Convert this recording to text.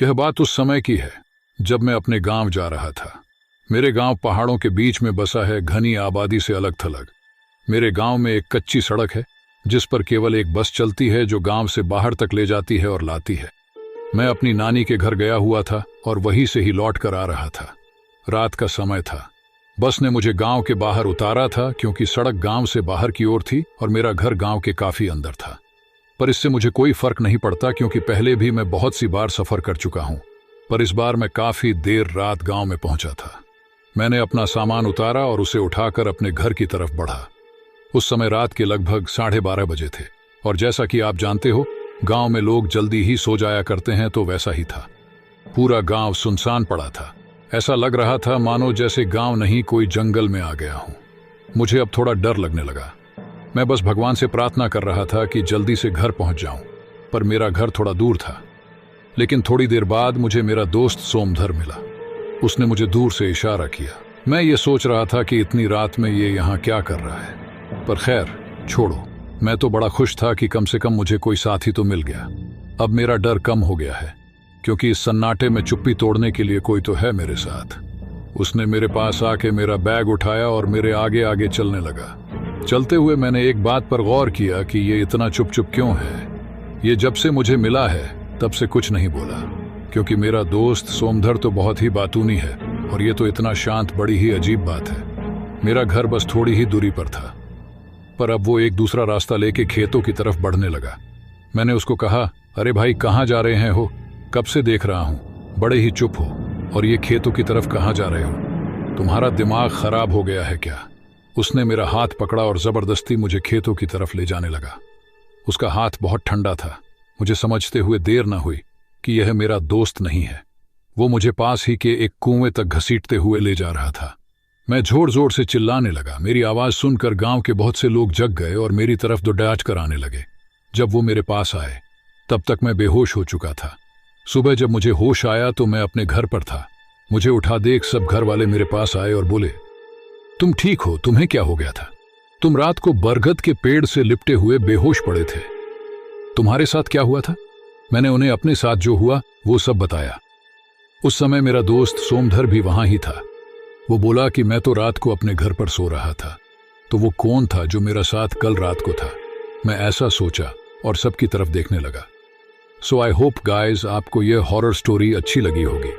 यह बात उस समय की है जब मैं अपने गांव जा रहा था। मेरे गांव पहाड़ों के बीच में बसा है, घनी आबादी से अलग थलग। मेरे गांव में एक कच्ची सड़क है जिस पर केवल एक बस चलती है जो गांव से बाहर तक ले जाती है और लाती है। मैं अपनी नानी के घर गया हुआ था और वहीं से ही लौट कर आ रहा था। रात का समय था। बस ने मुझे गांव के बाहर उतारा था क्योंकि सड़क गांव से बाहर की ओर थी और मेरा घर गांव के काफी अंदर था। पर इससे मुझे कोई फर्क नहीं पड़ता क्योंकि पहले भी मैं बहुत सी बार सफर कर चुका हूं। पर इस बार मैं काफी देर रात गांव में पहुंचा था। मैंने अपना सामान उतारा और उसे उठाकर अपने घर की तरफ बढ़ा। उस समय रात के लगभग 12:30 बजे थे और जैसा कि आप जानते हो, गांव में लोग जल्दी ही सो जाया करते हैं, तो वैसा ही था। पूरा गांव सुनसान पड़ा था। ऐसा लग रहा था मानो जैसे गांव नहीं कोई जंगल में आ गया हूं। मुझे अब थोड़ा डर लगने लगा। मैं बस भगवान से प्रार्थना कर रहा था कि जल्दी से घर पहुंच जाऊं, पर मेरा घर थोड़ा दूर था। लेकिन थोड़ी देर बाद मुझे मेरा दोस्त सोमधर मिला। उसने मुझे दूर से इशारा किया। मैं ये सोच रहा था कि इतनी रात में ये यहाँ क्या कर रहा है, पर खैर छोड़ो। मैं तो बड़ा खुश था कि कम से कम मुझे कोई साथी तो मिल गया। अब मेरा डर कम हो गया है क्योंकि इस सन्नाटे में चुप्पी तोड़ने के लिए कोई तो है मेरे साथ। उसने मेरे पास आके मेरा बैग उठाया और मेरे आगे आगे चलने लगा। चलते हुए मैंने एक बात पर गौर किया कि ये इतना चुप चुप क्यों है। ये जब से मुझे मिला है तब से कुछ नहीं बोला, क्योंकि मेरा दोस्त सोमधर तो बहुत ही बातूनी है और ये तो इतना शांत, बड़ी ही अजीब बात है। मेरा घर बस थोड़ी ही दूरी पर था, पर अब वो एक दूसरा रास्ता लेके खेतों की तरफ बढ़ने लगा। मैंने उसको कहा, अरे भाई कहाँ जा रहे हैं हो? कब से देख रहा हूँ, बड़े ही चुप हो, और ये खेतों की तरफ कहाँ जा रहे हो? तुम्हारा दिमाग खराब हो गया है क्या? उसने मेरा हाथ पकड़ा और जबरदस्ती मुझे खेतों की तरफ ले जाने लगा। उसका हाथ बहुत ठंडा था। मुझे समझते हुए देर न हुई कि यह मेरा दोस्त नहीं है। वो मुझे पास ही के एक कुएं तक घसीटते हुए ले जा रहा था। मैं जोर जोर से चिल्लाने लगा। मेरी आवाज सुनकर गांव के बहुत से लोग जग गए और मेरी तरफ दौड़ कर आने लगे। जब वो मेरे पास आए तब तक मैं बेहोश हो चुका था। सुबह जब मुझे होश आया तो मैं अपने घर पर था। मुझे उठा देख सब घर वाले मेरे पास आए और बोले, तुम ठीक हो? तुम्हें क्या हो गया था? तुम रात को बरगद के पेड़ से लिपटे हुए बेहोश पड़े थे। तुम्हारे साथ क्या हुआ था? मैंने उन्हें अपने साथ जो हुआ वो सब बताया। उस समय मेरा दोस्त सोमधर भी वहां ही था। वो बोला कि मैं तो रात को अपने घर पर सो रहा था, तो वो कौन था जो मेरा साथ कल रात को था? मैं ऐसा सोचा और सबकी तरफ देखने लगा। सो आई होप गाइज आपको यह हॉरर स्टोरी अच्छी लगी होगी।